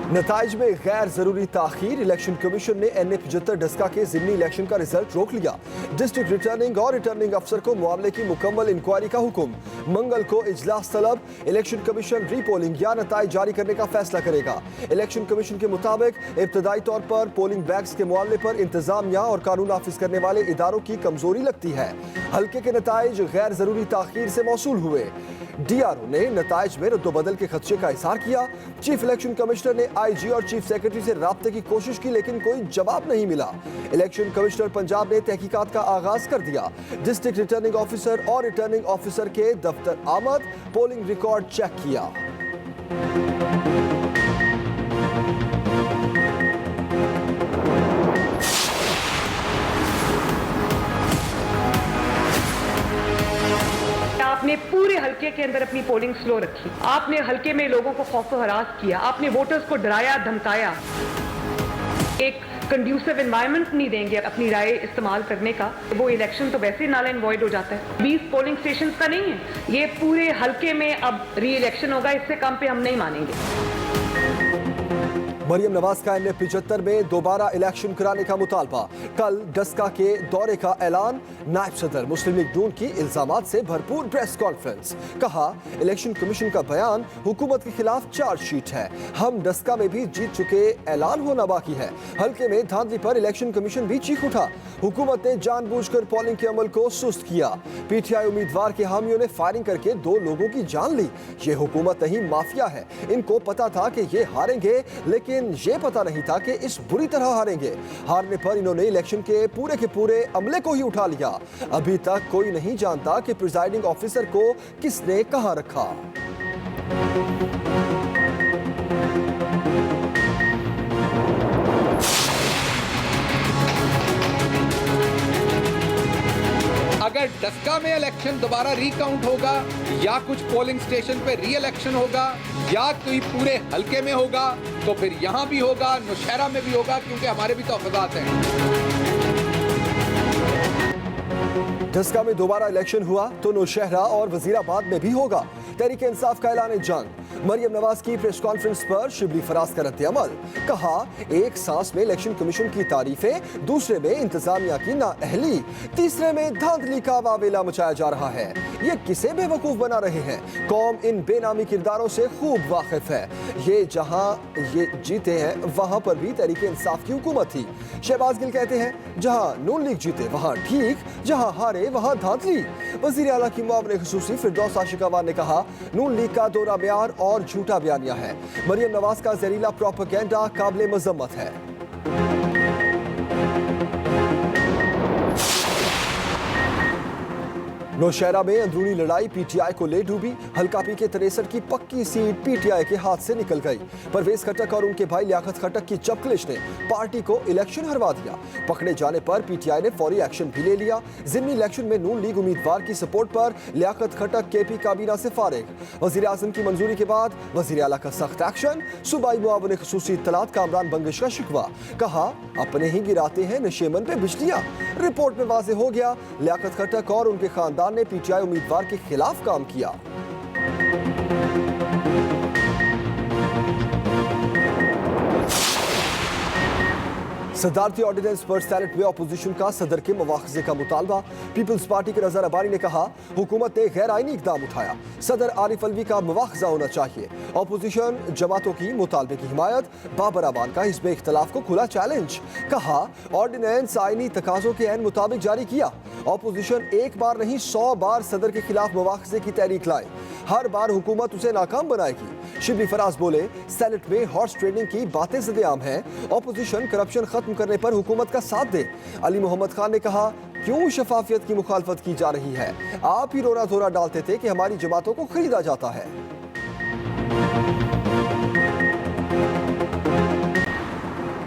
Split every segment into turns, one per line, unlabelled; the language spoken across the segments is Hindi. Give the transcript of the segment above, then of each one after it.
नताइज में गैर जरूरी ताखीर, इलेक्शन कमीशन ने NA-75 डस्का के जिमनी इलेक्शन का रिजल्ट रोक लिया। डिस्ट्रिक्ट रिटर्निंग और रिटर्निंग अफसर को मामले की मुकम्मल इंक्वायरी का हुक्म। मंगल को इजलास तलब, इलेक्शन कमीशन रीपोलिंग या नताइज जारी करने का फैसला करेगा। इलेक्शन कमीशन के मुताबिक इब्तदाई तौर पर पोलिंग बैग्स के मामले पर इंतजामिया और कानून नाफिज करने वाले इदारों की कमजोरी लगती है। हल्के के नताइज गैर जरूरी ताखीर से मौसूल हुए। DRO ने नताइज में रद्दोबदल के खदशे का इजहार किया। चीफ इलेक्शन कमिश्नर ने IG और चीफ सेक्रेटरी से राब्ते की कोशिश की, लेकिन कोई जवाब नहीं मिला। इलेक्शन कमिश्नर पंजाब ने तहकीकात का आगाज कर दिया। डिस्ट्रिक्ट रिटर्निंग ऑफिसर और रिटर्निंग ऑफिसर के दफ्तर आमद, पोलिंग रिकॉर्ड चेक किया।
आपने पूरे हल्के के अंदर अपनी पोलिंग स्लो रखी, आपने हल्के में लोगों को खौफ व हरास किया, आपने वोटर्स को डराया धमकाया। एक कंड्यूसिव एनवायरनमेंट नहीं देंगे अपनी राय इस्तेमाल करने का, वो इलेक्शन तो वैसे नाल एंड वॉइड हो जाता है। 20 पोलिंग स्टेशन का नहीं है, ये पूरे हल्के में अब री इलेक्शन होगा, इससे कम पे हम नहीं मानेंगे।
मरियम नवाज का NA-75 में दोबारा इलेक्शन कराने का मुतालबा। कल डस्का के दौरे का ऐलान, नायब सदर मुस्लिम लीग नून की इल्जामात से भरपूर प्रेस कॉन्फ्रेंस। कहा, इलेक्शन कमीशन का बयान हुकूमत के खिलाफ चार्जशीट है। हम डस्का में भी जीत चुके, ऐलान होना बाकी है। हल्के में धांधली पर इलेक्शन कमीशन भी चीख उठा। हुकूमत ने जानबूझकर पोलिंग के अमल को सुस्त किया। PTI उम्मीदवार के हामियों ने फायरिंग करके 2 लोगों की जान ली। ये हुकूमत नहीं, माफिया है। इनको पता था कि ये हारेंगे, लेकिन ये पता नहीं था कि इस बुरी तरह हारेंगे। हारने पर इन्होंने इलेक्शन के पूरे अमले को ही उठा लिया। अभी तक कोई नहीं जानता कि प्रिजाइडिंग ऑफिसर को किसने कहां रखा।
अगर डस्का में इलेक्शन दोबारा रिकाउंट होगा या कुछ पोलिंग स्टेशन पे री इलेक्शन होगा या कोई पूरे हल्के में होगा तो फिर यहां भी होगा, नौशहरा में भी होगा, क्योंकि हमारे भी तहफ़्फ़ुज़ात हैं।
डस्का में दोबारा इलेक्शन हुआ तो नौशहरा और वजीराबाद में भी होगा। तहरीक इंसाफ का ऐलान जंग। मरियम नवाज की प्रेस कॉन्फ्रेंस पर शिबली फराज का रद्द-ए-अमल। कहा, एक सांस में इलेक्शन कमीशन की तारीफें, दूसरे में इंतजामिया की नाअहली, तीसरे में धांधली का वावेला मचाया जा रहा है। ये किसे बेवकूफ बना रहे हैं? कौम इन बेनामी किरदारों से खूब वाकिफ है। ये जहां ये जीते हैं वहां पर भी तहरीक इंसाफ की हुकूमत थी। शहबाज गिल कहते हैं, जहां नून लीग जीते वहां ठीक, जहां हारे वहां धांधली। वजीर आला की मुआविन खुसूसी फिरदौस आशिकावार ने कहा, नून लीग का दोहरा बयान और झूठा बयानिया है। मरियम नवाज का जहरीला प्रोपेगेंडा काबिल मजम्मत है। नौशहरा में अंदरूनी लड़ाई PTI को ले डूबी। हल्का P के 63 की पक्की सीट PTI के हाथ से निकल गई। परवेज खट्टक और उनके भाई लियाकत खट्टक की चपकलिश ने पार्टी को इलेक्शन हरवा दिया। पकड़े जाने पर PTI ने फौरी एक्शन भी ले लिया। जिमनी इलेक्शन में नून लीग उम्मीदवार की सपोर्ट पर लियाकत खट्टक KP काबीना से फारिग। वजीर आजम की मंजूरी के बाद वजीर आला का सख्त एक्शन। सूबाई मुआविन खुसूसी इत्तलात कामरान बंगिश का शिकवा। कहा, अपने ही गिराते हैं नशेमन पे बिजलियां। रिपोर्ट में वाजे हो गया, लियाकत खट्टक और उनके खानदान ने PTI उम्मीदवार के खिलाफ काम किया। सदारती ऑर्डिनेंस पर सेनेट में अपोजिशन का सदर के मुआवजे का मुतालबा। पीपल्स पार्टी के रजा रबानी ने कहा, हुकूमत ने गैर आईनी इकदाम उठाया, सदर आरिफ अलवी का मुआवजा होना चाहिए। अपोजिशन जमातों की मुतालबे की हिमायत। बाबर अवान का हिस्ब इख्तलाफ को खुला चैलेंज। कहा, ऑर्डिनेंस आईनी तकाजों के ऐन मुताबिक जारी किया। अपोजिशन एक बार नहीं 100 बार सदर के खिलाफ मुआवजे की तहरीक लाए, हर बार हुकूमत उसे नाकाम बनाएगी। शिबली फराज बोले, सेनेट में हॉर्स ट्रेडिंग की बातें सदेआम हैं। अपोजिशन करप्शन खत्म करने पर हुकूमत का साथ दे। अली मोहम्मद खान ने कहा, क्यों शफाफियत की मुखालफत की जा रही है? आप ही रोना धोरा डालते थे कि हमारी जमातों को खरीदा जाता है।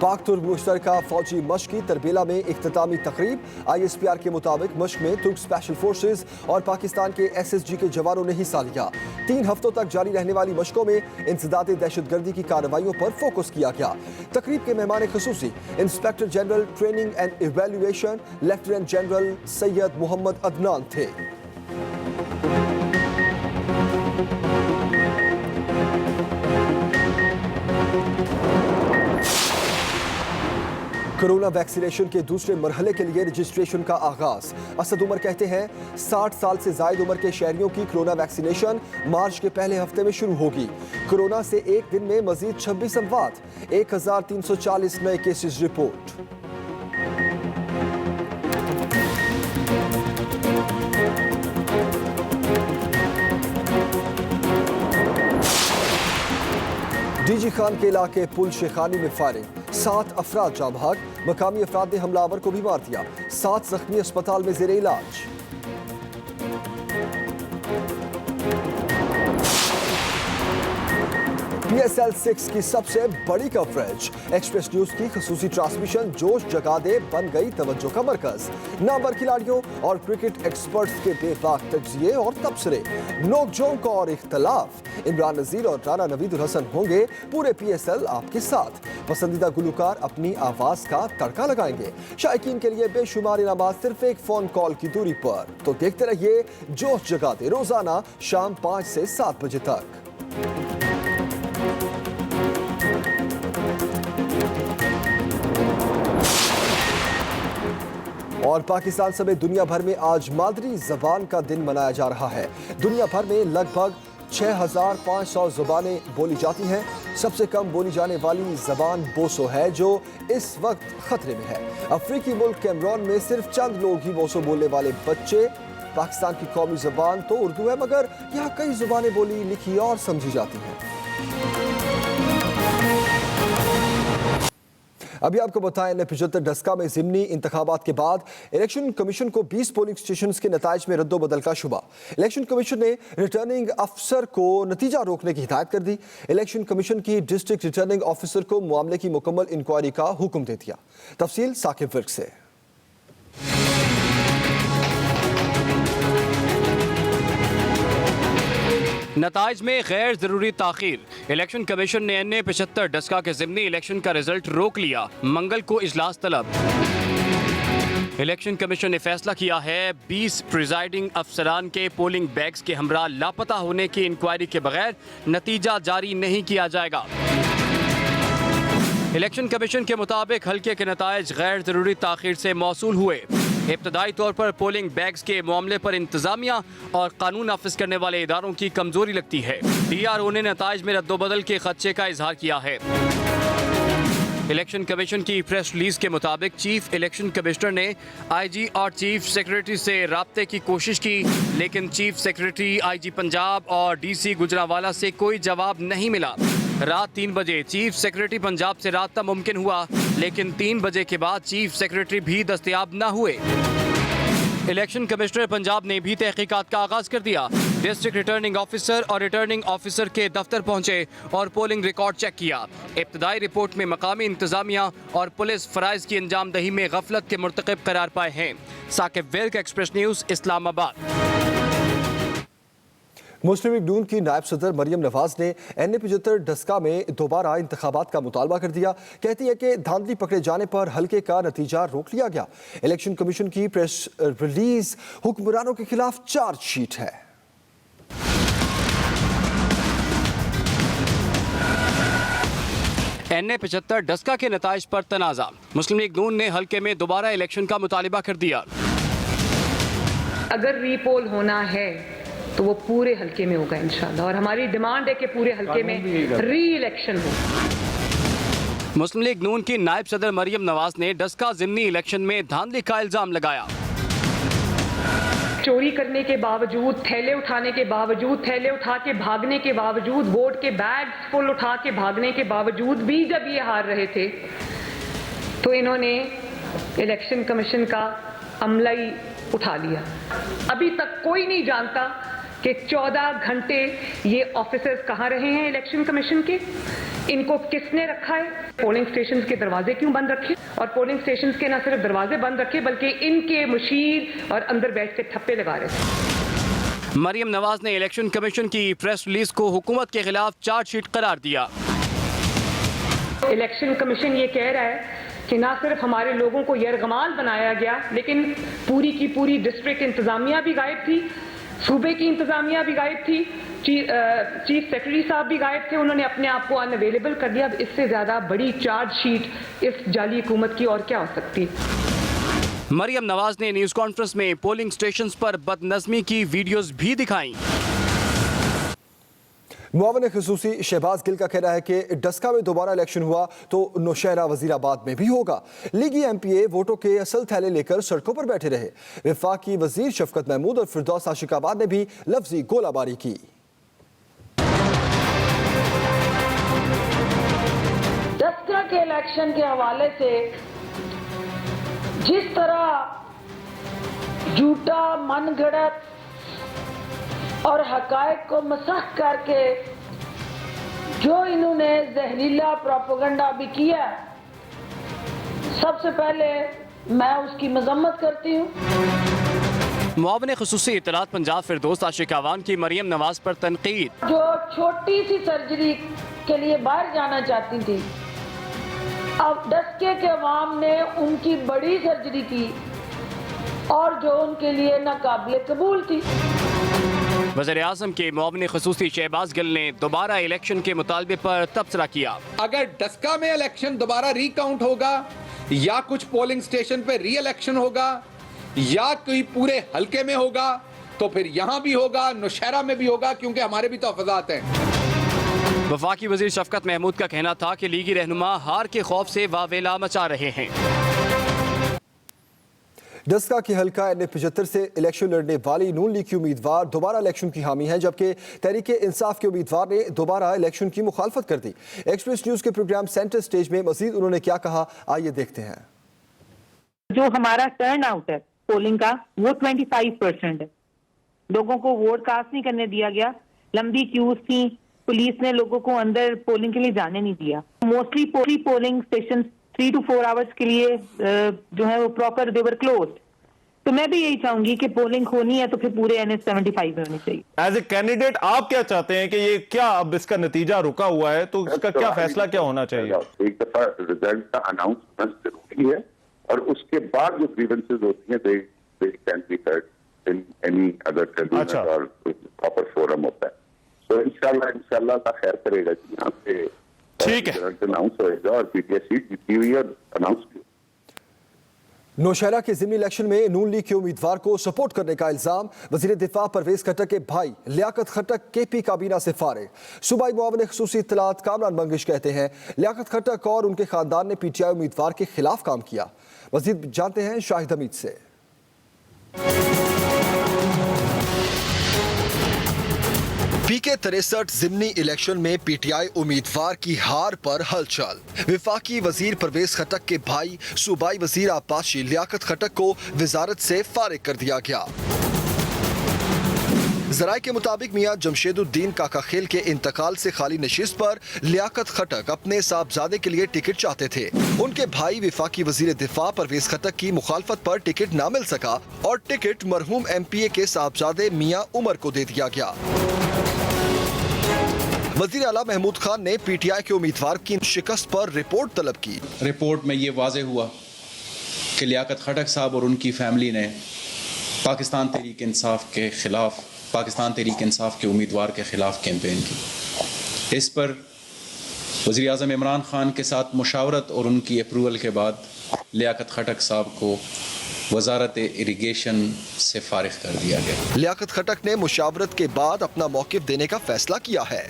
पाक तुर्क मुश्तरका फौजी मश्क की तरबेला में इख्तितामी तकरीब। ISPR के मुताबिक मश्क में तुर्क स्पेशल फोर्सेज और पाकिस्तान के SSG के जवानों ने हिस्सा लिया। 3 हफ्तों तक जारी रहने वाली मश्कों में इंसदाद दहशतगर्दी की कार्रवाइयों पर फोकस किया गया। तकरीब के मेहमान खुसूसी inspector general training and evaluation lieutenant general Syed Mohammad Adnan थे। कोरोना वैक्सीनेशन के दूसरे मरहले के लिए रजिस्ट्रेशन का आगाज। असद उमर कहते हैं 60 साल से जायद उम्र के शहरियों की कोरोना वैक्सीनेशन मार्च के पहले हफ्ते में शुरू होगी। कोरोना से एक दिन में मजीद 26 अमवात, 1340 नए केसेस रिपोर्ट। डीजी खान के इलाके पुल शेखानी में फायरिंग, 7 अफराद जाँ भाग, मकामी अफराद ने हमलावर को भी मार दिया, 7 जख्मी अस्पताल में जेर इलाज। PSL 6 की सबसे बड़ी कवरेज, एक्सप्रेस न्यूज की खसूसी ट्रांसमिशन जोश जगा दे बन गई तवज्जो का मरकज। नामवर खिलाड़ियों और क्रिकेट एक्सपर्ट्स के बेबाक तज्जिए और तबसरे, नोकझोंक और इख्तलाफ। इमरान नजीर और राना नवीदुल हसन होंगे पूरे PSL आपके साथ। पसंदीदा गुलकार अपनी आवाज का तड़का लगाएंगे। शायकीन के लिए बेशुमार इनामात सिर्फ एक फोन कॉल की दूरी पर। तो देखते रहिए जोश जगा दे, रोजाना शाम 5 से 7 बजे तक। और पाकिस्तान समेत दुनिया भर में आज मादरी जबान का दिन मनाया जा रहा है। दुनिया भर में लगभग 6500 जुबानें बोली जाती हैं। सबसे कम बोली जाने वाली जबान बोसो है, जो इस वक्त खतरे में है। अफ्रीकी मुल्क कैमरून में सिर्फ चंद लोग ही बोसो बोलने वाले बच्चे। पाकिस्तान की कौमी जबान तो उर्दू है, मगर यहाँ कई जुबानें बोली, लिखी और समझी जाती हैं। अभी आपको बताएं, 75 डस्का में ज़िमनी इंतखाबात के बाद इलेक्शन कमीशन को 20 पोलिंग स्टेशन के नताइज में रद्दोबदल का शुबा। इलेक्शन कमीशन ने रिटर्निंग अफसर को नतीजा रोकने की हिदायत कर दी। इलेक्शन कमीशन की डिस्ट्रिक्ट रिटर्निंग ऑफिसर को मामले की मुकम्मल इंक्वायरी का हुक्म दे दिया। तफसील साकिब विर्क से।
नताइज में गैर जरूरी ताखीर, इलेक्शन कमीशन ने NA 75 डस्का के ज़िमनी इलेक्शन का रिजल्ट रोक लिया। मंगल को इजलास तलब। इलेक्शन कमीशन ने फैसला किया है 20 प्रिजाइडिंग अफसरान के पोलिंग बैग्स के हमरा लापता होने की इंक्वायरी के बगैर नतीजा जारी नहीं किया जाएगा। इलेक्शन कमीशन के मुताबिक हल्के के नताइज गैर जरूरी ताखीर से मौसूल हुए। इब्तदाई तौर पर पोलिंग बैग्स के मामले पर इंतजामिया और कानून नाफिज करने वाले इदारों की कमजोरी लगती है। DRO ने नताइज में रद्दोबदल के खदशे का इजहार किया है। इलेक्शन कमीशन की प्रेस रिलीज के मुताबिक चीफ इलेक्शन कमिश्नर ने IG और चीफ सेक्रेटरी से राब्ते की कोशिश की, लेकिन चीफ सेक्रेटरी, IG पंजाब और DC गुजरावाला से कोई जवाब नहीं मिला। रात 3 बजे चीफ सेक्रेटरी पंजाब से राब्ता मुमकिन हुआ, लेकिन 3 बजे के बाद चीफ सेक्रेटरी भी दस्तयाब न हुए। इलेक्शन कमिश्नर पंजाब ने भी तहकीकात का आगाज कर दिया। डिस्ट्रिक्ट रिटर्निंग ऑफिसर और रिटर्निंग ऑफिसर के दफ्तर पहुंचे और पोलिंग रिकॉर्ड चेक किया। इब्तदाई रिपोर्ट में मकामी इंतजामिया और पुलिस फराइज की अंजामदही में गफलत के मुर्तकिब करार पाए हैं। Saqib Virk, express news, Islamabad.
मुस्लिम लीग नून की नायब सदर मरियम नवाज ने NA 75 डस्का में दोबारा इंतखाबात का मुतालबा कर दिया। कहती है कि धांधली पकड़े जाने पर हल्के का नतीजा रोक लिया गया। इलेक्शन कमीशन की प्रेस रिलीज हुक्मरानों के खिलाफ चार्जशीट है।
NA 75 डस्का के नताइज पर तनाज़ा, मुस्लिम लीग नून ने हल्के में दोबारा इलेक्शन का मुतालिबा कर दिया।
अगर रीपोल होना है तो वो पूरे हल्के में होगा इंशाल्लाह, और हमारी डिमांड है कि पूरे हल्के में री इलेक्शन हो।
मुस्लिम लीग नून की नायब सदर मरियम नवाज ने डस्का ज़िमनी इलेक्शन में धांधली का इल्जाम लगाया।
चोरी करने के बावजूद, थैले उठाने के बावजूद, थैले उठा के भागने के बावजूद, वोट के बैग फुल उठा के भागने के बावजूद भी जब ये हार रहे थे तो इन्होंने इलेक्शन कमीशन का अमला ही उठा लिया। अभी तक कोई नहीं जानता कि 14 घंटे ये ऑफिसर्स कहाँ रहे हैं इलेक्शन कमीशन के, इनको किसने रखा है, पोलिंग स्टेशंस के दरवाजे क्यों बंद रखे, और पोलिंग स्टेशंस के न सिर्फ दरवाजे बंद रखे बल्कि इनके मुशीर और अंदर बैठ के ठप्पे लगा रहे थे।
मरियम नवाज ने इलेक्शन कमीशन की प्रेस रिलीज को हुकूमत के खिलाफ चार्जशीट करार दिया।
इलेक्शन कमीशन ये कह रहा है कि ना सिर्फ हमारे लोगों को यरगमाल बनाया गया, लेकिन पूरी की पूरी डिस्ट्रिक्ट इंतजामिया भी गायब थी, सूबे की इंतजामिया भी गायब थी, चीफ सेक्रेटरी साहब भी गायब थे, उन्होंने अपने आप को अनअवेलेबल कर दिया। अब इससे ज्यादा बड़ी चार्जशीट इस जाली हुकूमत की और क्या हो सकती।
मरियम नवाज ने न्यूज कॉन्फ्रेंस में पोलिंग स्टेशंस पर बदनज़मी की वीडियोस भी दिखाई।
मुआविन खसूसी शहबाज गिल का कहना है कि डस्का में दोबारा इलेक्शन हुआ तो नौशहरा वजीराबाद में भी होगा। लीगी MPA वोटों के असल थैले लेकर सड़कों पर बैठे रहे। वफाकी वजीर शफकत महमूद और फिरदौस आशिकाबाद ने भी लफ्जी गोलाबारी की।
डस्का के इलेक्शन के हवाले से जिस तरह झूठा मनगढ़ंत और हकायक को मसख करके जो इन्होंने जहरीला प्रोपेगेंडा भी किया, सबसे पहले मैं उसकी मजम्मत करती हूँ।
मुआविन खसूसी इत्तलात पंजाब फिरदौस आशिकावान की मरियम नवाज पर तनकीद।
जो छोटी सी सर्जरी के लिए बाहर जाना चाहती थी, अब डस्के के अवाम ने उनकी बड़ी सर्जरी की और जो उनके लिए नाकाबिले कबूल थी।
वज़ीर-ए-आज़म के मुआविन खसूसी शहबाज गिल ने दोबारा इलेक्शन के मुतालबे पर तबसरा किया।
अगर डस्का में इलेक्शन दोबारा रिकाउंट होगा या कुछ पोलिंग स्टेशन पे री इलेक्शन होगा या कोई पूरे हलके में होगा तो फिर यहाँ भी होगा, नौशहरा में भी होगा, क्योंकि हमारे भी तहफ़्फ़ुज़ात हैं।
वफाकी वजीर शफकत महमूद का कहना था कि लीगी रहनुमा हार के खौफ से वावेला मचा रहे हैं।
डस्का के हल्का NA-75 से इलेक्शन लड़ने वाली नून लीग की उम्मीदवार दोबारा इलेक्शन की हामी है, जबकि तहरीक इंसाफ के उम्मीदवार ने दोबारा इलेक्शन की मुखालफत कर दी। एक्सप्रेस न्यूज के प्रोग्राम सेंटर स्टेज में मजीद उन्होंने क्या कहा, आइए देखते हैं।
जो हमारा टर्न आउट है पोलिंग का वो 25% है। लोगों को वोट कास्ट नहीं करने दिया गया, लंबी क्यूज थी, पुलिस ने लोगों को अंदर पोलिंग के लिए जाने नहीं दिया। Mostly polling station 3 to 4 hours के लिए जो है वो प्रॉपर देवर क्लोज। तो मैं भी यही चाहूंगी कि पोलिंग होनी है तो फिर पूरे NA-75 में होनी चाहिए।
एज ए कैंडिडेट आप क्या चाहते हैं कि ये क्या अब इसका नतीजा रुका हुआ है तो इसका क्या फैसला क्या होना चाहिए?
एक दफा रिजल्ट का अनाउंसमेंट जरूरी है और उसके बाद जो ग्रीवेंसेस होती हैं they can be heard in any other tribunal और प्रॉपर फोरम होता है। तो इंशाल्लाह का खैर करेगा कि यहाँ पे
ठीक है,
रिजल्ट अनाउंस होएगा और PTI सीट जीती हुई है, अनाउंस की।
नौशहरा के ज़िमनी इलेक्शन में नून लीग के उम्मीदवार को सपोर्ट करने का इल्जाम। वजीर दिफा परवेज खट्टक के भाई लियाकत खट्टक KP काबीना से फारिग। सूबाई मुआविन खसूसी इत्तलात कामरान मंगिश कहते हैं लियाकत खट्टक और उनके खानदान ने PTI उम्मीदवार के खिलाफ काम किया। मजीद जानते हैं शाहिद हमीद से। PK 63 ज़िमनी इलेक्शन में PTI उम्मीदवार की हार पर हलचल। वफाकी वजीर परवेज खट्टक के भाई सूबाई वजीर आबपाशी लियाकत खट्टक को वजारत से फारिग कर दिया गया। जराये के मुताबिक मियां जमशेदुद्दीन काका खेल के इंतकाल से खाली नशिस्त पर लियाकत खट्टक अपने साहबजादे के लिए टिकट चाहते थे। उनके भाई वफाकी वजीर दिफा परवेज खट्टक की मुखालफत पर टिकट ना मिल सका और टिकट मरहूम MPA के साहबजादे मियां उमर को दे दिया गया। वजीर आला महमूद खान ने PTI के उम्मीदवार की शिकस्त पर रिपोर्ट तलब की।
रिपोर्ट में ये वाज़े हुआ कि लियाकत खट्टक साहब और उनकी फैमिली ने पाकिस्तान तहरीक इंसाफ के खिलाफ, पाकिस्तान तहरीक इंसाफ के उम्मीदवार के खिलाफ कैंपेन की। इस पर वज़ीर आज़म इमरान खान के साथ मुशावरत और उनकी अप्रूवल के बाद लियाकत खट्टक साहब को वजारत इरिगेशन से फारिग कर दिया गया।
लियाकत खट्टक ने मुशावरत के बाद अपना मौक़िफ़ देने का फैसला किया है।